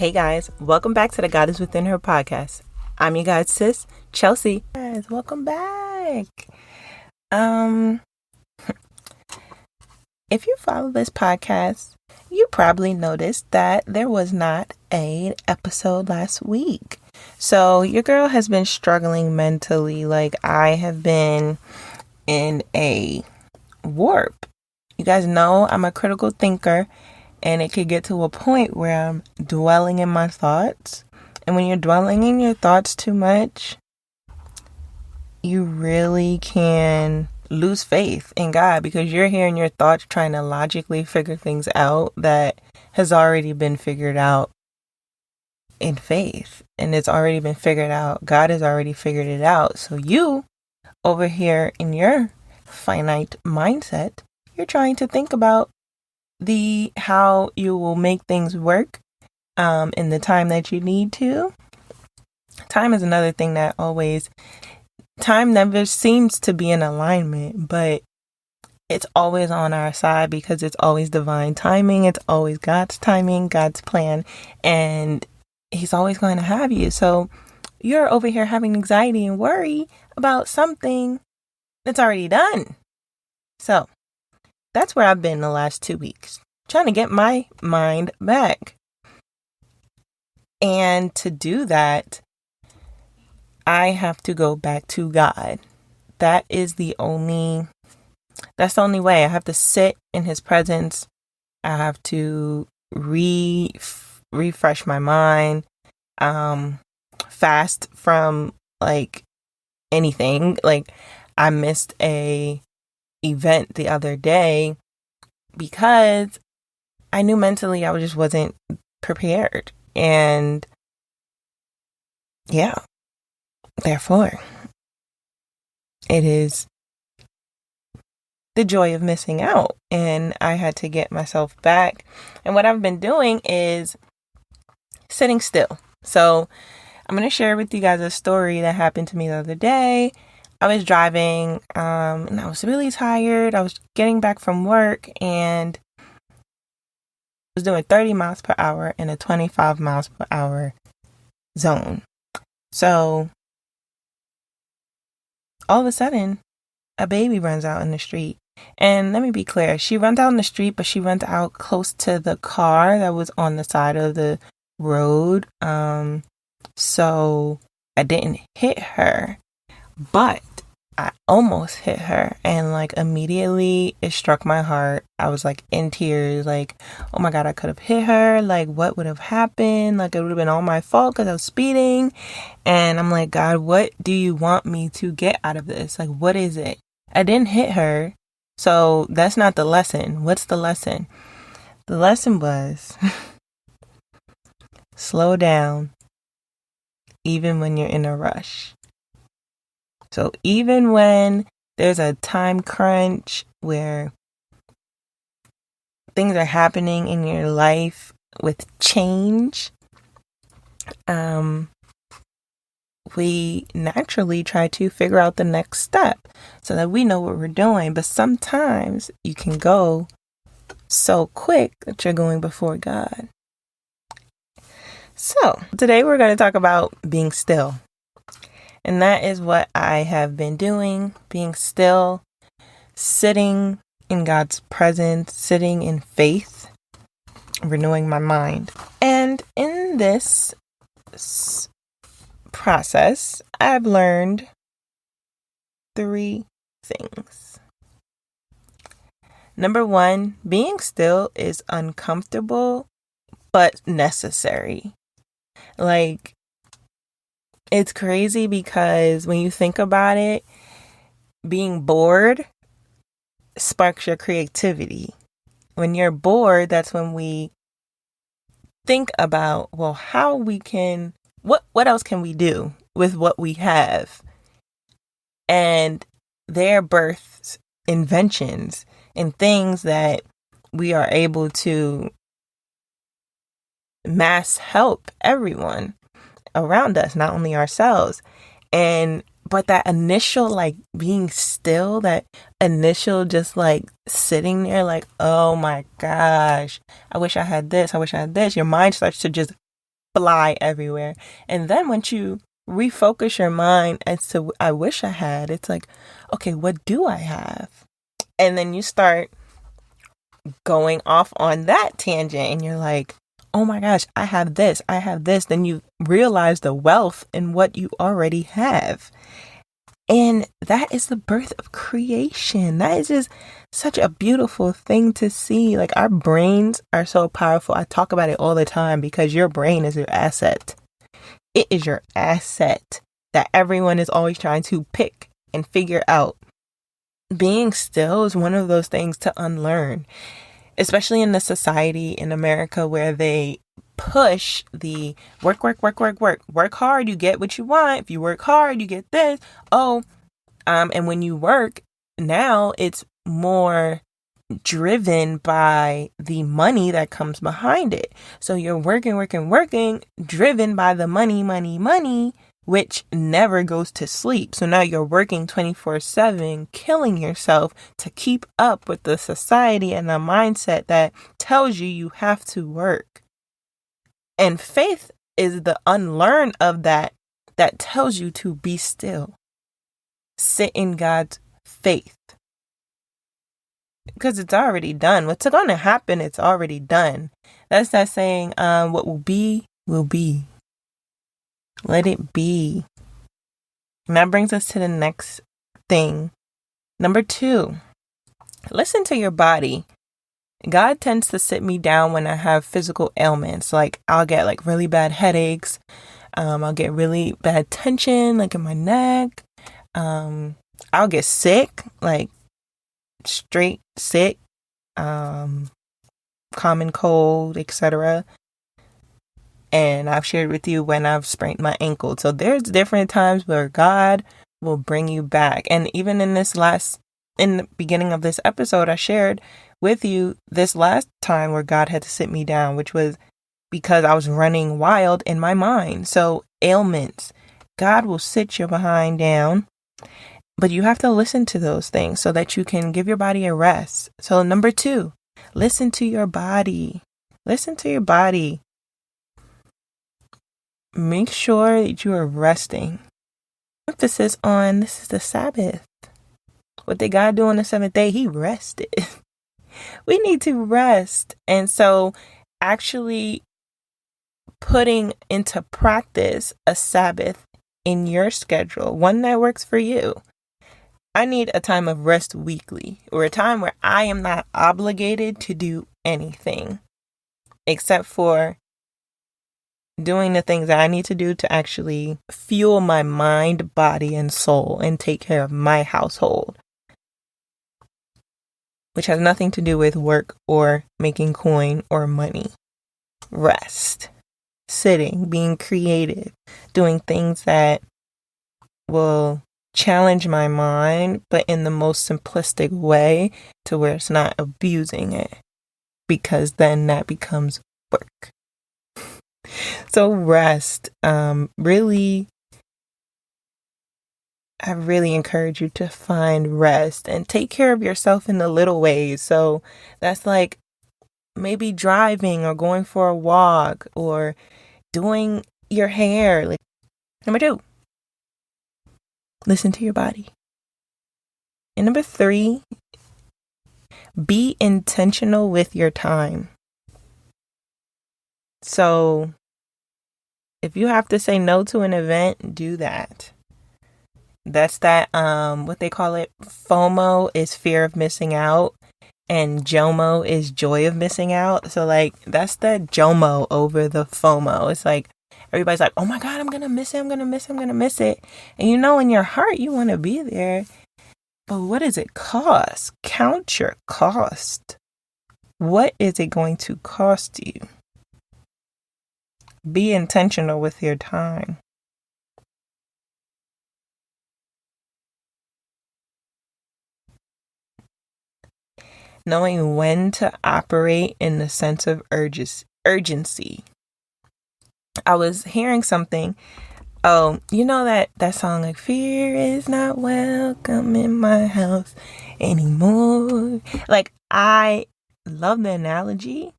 Hey guys, welcome back to the God is Within Her podcast. I'm your guys' sis, Chelsea. Guys, welcome back. If you follow this podcast, you probably noticed that there was not an episode last week. So your girl has been struggling mentally. Like, I have been in a warp. You guys know I'm a critical thinker. And it could get to a point where I'm dwelling in my thoughts. And when you're dwelling in your thoughts too much, you really can lose faith in God, because you're here in your thoughts trying to logically figure things out that has already been figured out in faith. And it's already been figured out. God has already figured it out. So you, over here in your finite mindset, you're trying to think about how you will make things work in the time that you need to. Time is another thing that time never seems to be in alignment, but it's always on our side because it's always divine timing. It's always God's timing, God's plan, and He's always going to have you. So you're over here having anxiety and worry about something that's already done. So that's where I've been the last 2 weeks, trying to get my mind back. And to do that, I have to go back to God. That's the only way. I have to sit in His presence. I have to refresh my mind, fast from anything. Like, I missed a event the other day because I knew mentally I just wasn't prepared. And yeah, therefore, it is the joy of missing out. And I had to get myself back. And what I've been doing is sitting still. So I'm going to share with you guys a story that happened to me the other day. I was driving and I was really tired. I was getting back from work and I was doing 30 miles per hour in a 25 miles per hour zone. So all of a sudden, a baby runs out in the street. And let me be clear, she runs out in the street, but she runs out close to the car that was on the side of the road. So I didn't hit her, but I almost hit her, and immediately it struck my heart. I was in tears, oh my God, I could have hit her. What would have happened? It would have been all my fault because I was speeding. And I'm like, God, what do you want me to get out of this? What is it? I didn't hit her. So that's not the lesson. What's the lesson? The lesson was slow down, even when you're in a rush. So even when there's a time crunch where things are happening in your life with change, we naturally try to figure out the next step so that we know what we're doing. But sometimes you can go so quick that you're going before God. So today we're going to talk about being still. And that is what I have been doing, being still, sitting in God's presence, sitting in faith, renewing my mind. And in this process, I've learned 3 things. Number 1, being still is uncomfortable, but necessary. It's crazy because when you think about it, being bored sparks your creativity. When you're bored, that's when we think about, how we can, what else can we do with what we have? And there births inventions and things that we are able to mass help everyone around us, not only ourselves. But that initial being still, that initial just sitting there oh my gosh, I wish I had this, your mind starts to just fly everywhere. And then once you refocus your mind as to I wish I had, it's like, okay, what do I have? And then you start going off on that tangent and you're like, oh my gosh, I have this. Then you realize the wealth in what you already have. And that is the birth of creation. That is just such a beautiful thing to see. Like, our brains are so powerful. I talk about it all the time because your brain is your asset. It is your asset that everyone is always trying to pick and figure out. Being still is one of those things to unlearn, especially in the society in America where they push the work hard, you get what you want. If you work hard, you get this. And when you work now, it's more driven by the money that comes behind it. So you're working, driven by the money, which never goes to sleep. So now you're working 24/7, killing yourself to keep up with the society and the mindset that tells you have to work. And faith is the unlearn of that tells you to be still. Sit in God's faith. Because it's already done. What's going to happen, it's already done. That's that saying, what will be, will be. Let it be. And that brings us to the next thing. Number 2, listen to your body. God tends to sit me down when I have physical ailments. Like, I'll get like really bad headaches. I'll get really bad tension, like in my neck. I'll get sick, like straight sick, common cold, etc. And I've shared with you when I've sprained my ankle. So there's different times where God will bring you back. And even in the beginning of this episode, I shared with you this last time where God had to sit me down, which was because I was running wild in my mind. So ailments, God will sit your behind down, but you have to listen to those things so that you can give your body a rest. So number 2, listen to your body. Listen to your body. Make sure that you are resting. Emphasis on this is the Sabbath. What did God do on the 7th day? He rested. We need to rest. And so actually putting into practice a Sabbath in your schedule, one that works for you. I need a time of rest weekly, or a time where I am not obligated to do anything except for doing the things that I need to do to actually fuel my mind, body, and soul and take care of my household, which has nothing to do with work or making coin or money. Rest, sitting, being creative, doing things that will challenge my mind, but in the most simplistic way to where it's not abusing it, because then that becomes work. So rest, I really encourage you to find rest and take care of yourself in the little ways. So that's like maybe driving or going for a walk or doing your hair. Like, number 2, listen to your body. And number 3, be intentional with your time. So if you have to say no to an event, do that. That's that, what they call it. FOMO is fear of missing out, and JOMO is joy of missing out. So like, that's the JOMO over the FOMO. It's like, everybody's like, oh my God, I'm going to miss it. I'm going to miss it. And you know, in your heart, you want to be there. But what does it cost? Count your cost. What is it going to cost you? Be intentional with your time. Knowing when to operate in the sense of urgency. I was hearing something. Oh, you know that song, like, fear is not welcome in my house anymore. Like, I love the analogy,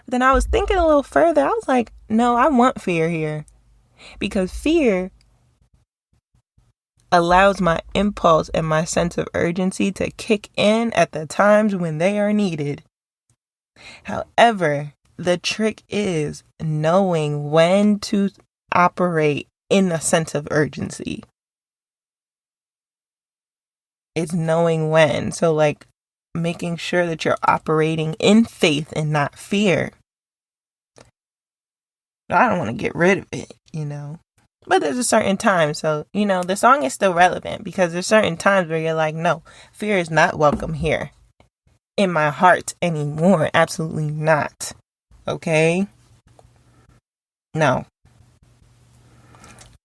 Then I was thinking a little further. I was like, no, I want fear here. Because fear allows my impulse and my sense of urgency to kick in at the times when they are needed. However, the trick is knowing when to operate in a sense of urgency. It's knowing when. So like making sure that you're operating in faith and not fear. I don't want to get rid of it, But there's a certain time. So, the song is still relevant because there's certain times where you're like, no, fear is not welcome here in my heart anymore. Absolutely not. Okay? No.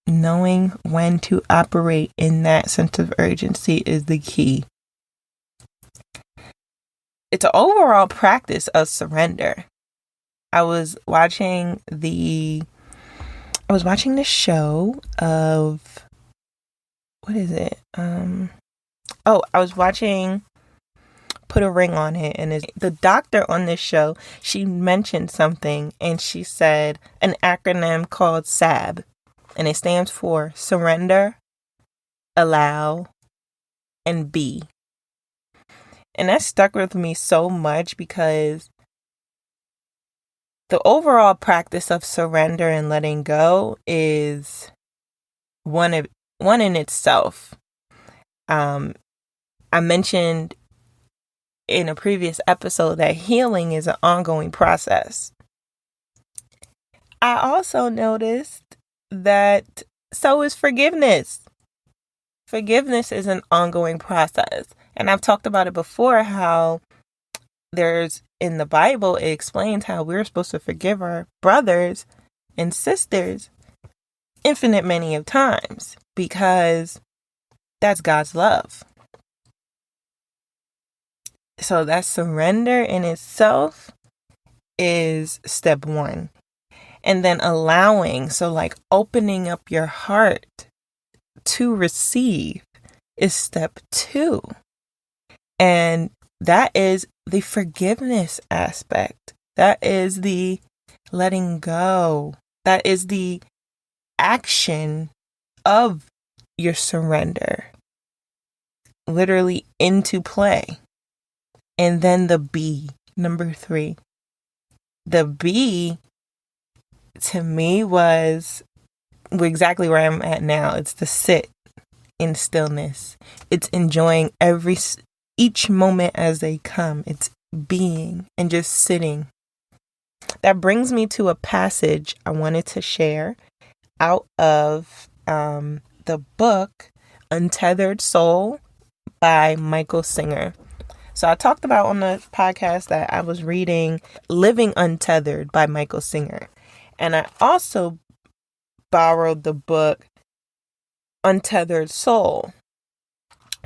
Knowing when to operate in that sense of urgency is the key. It's an overall practice of surrender. I was watching the show of, what is it? I was watching Put a Ring on It, and the doctor on this show, she mentioned something, and she said an acronym called SAB, and it stands for surrender, allow, and be. And that stuck with me so much because the overall practice of surrender and letting go is one in itself. I mentioned in a previous episode that healing is an ongoing process. I also noticed that so is forgiveness. Forgiveness is an ongoing process. And I've talked about it before, how there's in the Bible, it explains how we're supposed to forgive our brothers and sisters infinite many of times because that's God's love. So that surrender in itself is step one. And then allowing, so like opening up your heart to receive is step two. And that is the forgiveness aspect. That is the letting go. That is the action of your surrender. Literally into play. And then the B, number 3. The B, to me, was exactly where I'm at now. It's the sit in stillness. It's enjoying each moment as they come. It's being and just sitting. That brings me to a passage I wanted to share out of the book Untethered Soul by Michael Singer. So I talked about on the podcast that I was reading Living Untethered by Michael Singer. And I also borrowed the book Untethered Soul.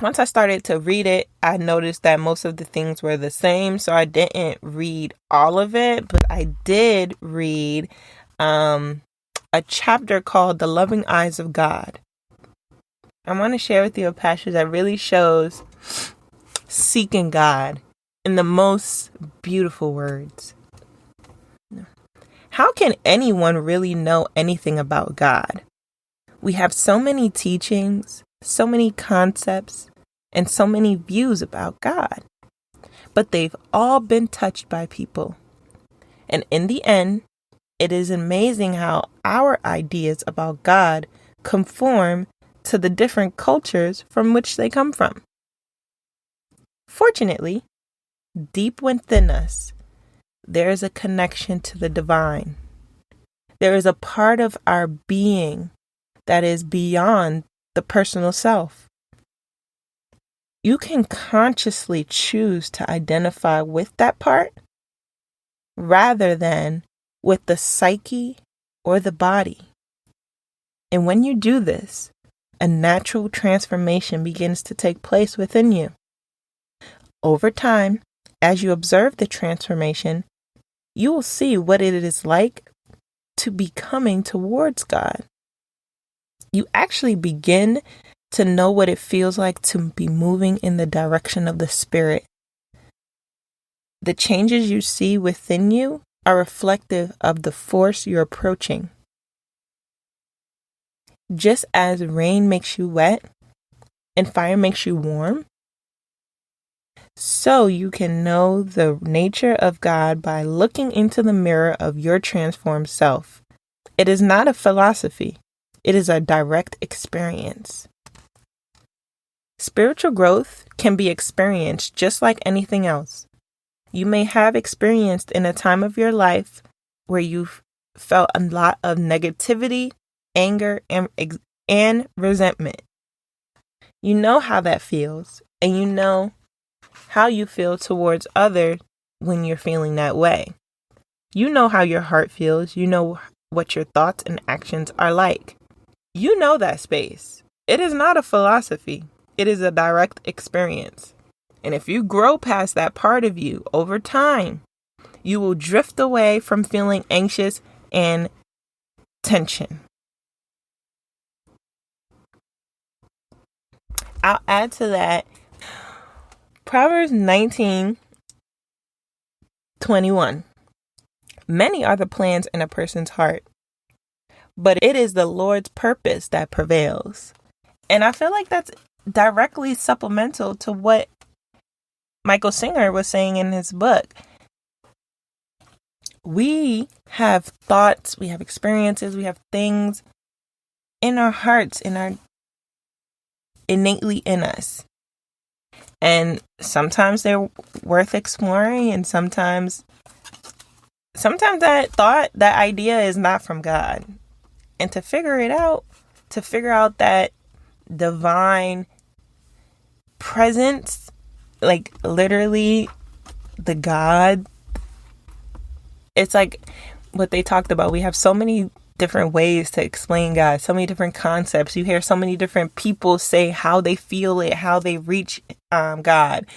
Once I started to read it, I noticed that most of the things were the same. So I didn't read all of it, but I did read a chapter called The Loving Eyes of God. I want to share with you a passage that really shows seeking God in the most beautiful words. How can anyone really know anything about God? We have so many teachings, so many concepts, and so many views about God. But they've all been touched by people. And in the end, it is amazing how our ideas about God conform to the different cultures from which they come from. Fortunately, deep within us, there is a connection to the divine. There is a part of our being that is beyond the personal self. You can consciously choose to identify with that part rather than with the psyche or the body. And when you do this, a natural transformation begins to take place within you. Over time, as you observe the transformation, you will see what it is like to be coming towards God. You actually begin to know what it feels like to be moving in the direction of the Spirit. The changes you see within you are reflective of the force you're approaching. Just as rain makes you wet and fire makes you warm, so you can know the nature of God by looking into the mirror of your transformed self. It is not a philosophy. It is a direct experience. Spiritual growth can be experienced just like anything else. You may have experienced in a time of your life where you've felt a lot of negativity, anger, and resentment. You know how that feels, and you know how you feel towards others when you're feeling that way. You know how your heart feels. You know what your thoughts and actions are like. You know that space. It is not a philosophy. It is a direct experience. And if you grow past that part of you over time, you will drift away from feeling anxious and tension. I'll add to that Proverbs 19:21. Many are the plans in a person's heart, but it is the Lord's purpose that prevails. And I feel like that's directly supplemental to what Michael Singer was saying in his book. We have thoughts, we have experiences, we have things in our hearts, innately in us. And sometimes they're worth exploring, and sometimes that idea is not from God. And to figure out that divine presence, like literally the God, it's like what they talked about. We have so many different ways to explain God, so many different concepts. You hear so many different people say how they feel it, how they reach God.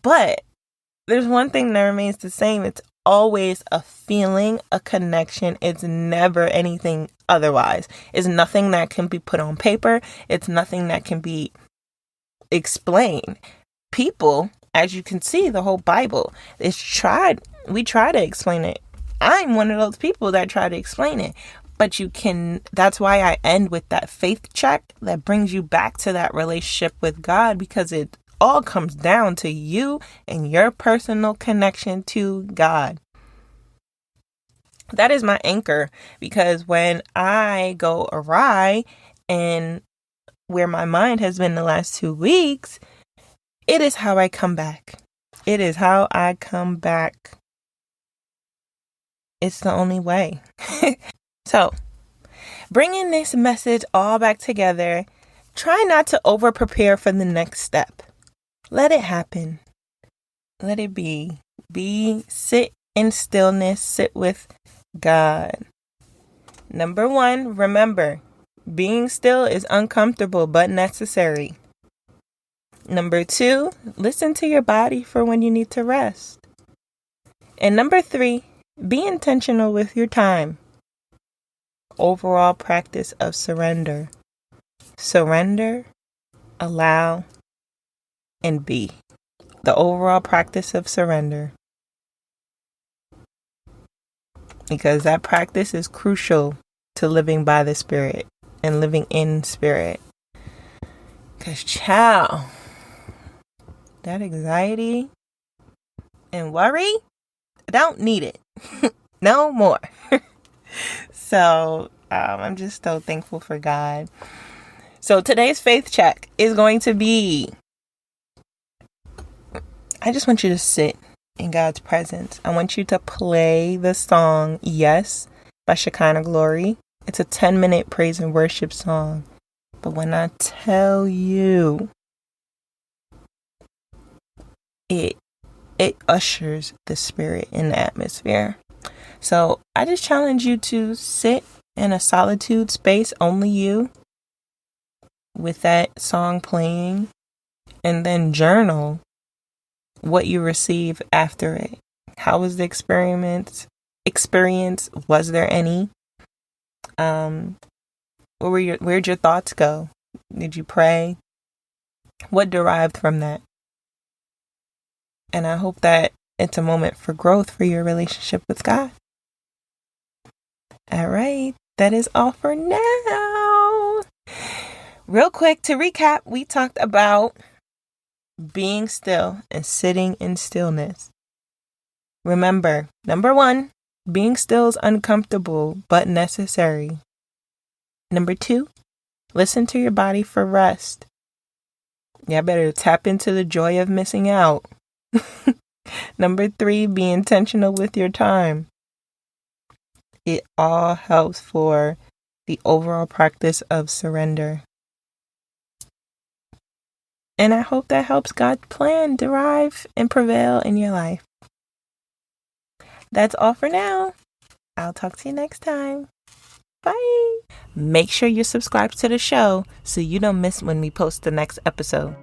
But there's one thing that remains the same. It's always a feeling, a connection. It's never anything otherwise. It's nothing that can be put on paper. It's nothing that can be explained. People, as you can see, the whole Bible we try to explain it. I'm one of those people that try to explain it. But that's why I end with that faith check that brings you back to that relationship with God, because it all comes down to you and your personal connection to God. That is my anchor, because when I go awry and where my mind has been the last 2 weeks, it is how I come back. It is how I come back. It's the only way. So, bringing this message all back together, try not to over-prepare for the next step. Let it happen. Let it be. Sit in stillness. Sit with God. Number 1, remember, being still is uncomfortable but necessary. Number 2, listen to your body for when you need to rest. And number 3, be intentional with your time. Overall practice of surrender. Surrender, allow, and be. The overall practice of surrender. Because that practice is crucial to living by the Spirit and living in Spirit. Because, child, that anxiety and worry, I don't need it. No more. So, I'm just so thankful for God. So, today's faith check is going to be, I just want you to sit in God's presence. I want you to play the song Yes by Shekinah Glory. It's a 10-minute praise and worship song. But when I tell you, it ushers the Spirit in the atmosphere. So I just challenge you to sit in a solitude space, only you, with that song playing, and then journal what you receive after it. How was the experience? Was there any? Where'd your thoughts go? Did you pray? What derived from that? And I hope that It's a moment for growth for your relationship with God. All right, that is all for now. Real quick to recap, we talked about being still and sitting in stillness. Remember, number 1, being still is uncomfortable but necessary. Number 2, listen to your body for rest. Yeah, better tap into the joy of missing out. Number 3, be intentional with your time. It all helps for the overall practice of surrender. And I hope that helps God's plan derive and prevail in your life. That's all for now. I'll talk to you next time. Bye. Make sure you're subscribed to the show so you don't miss when we post the next episode.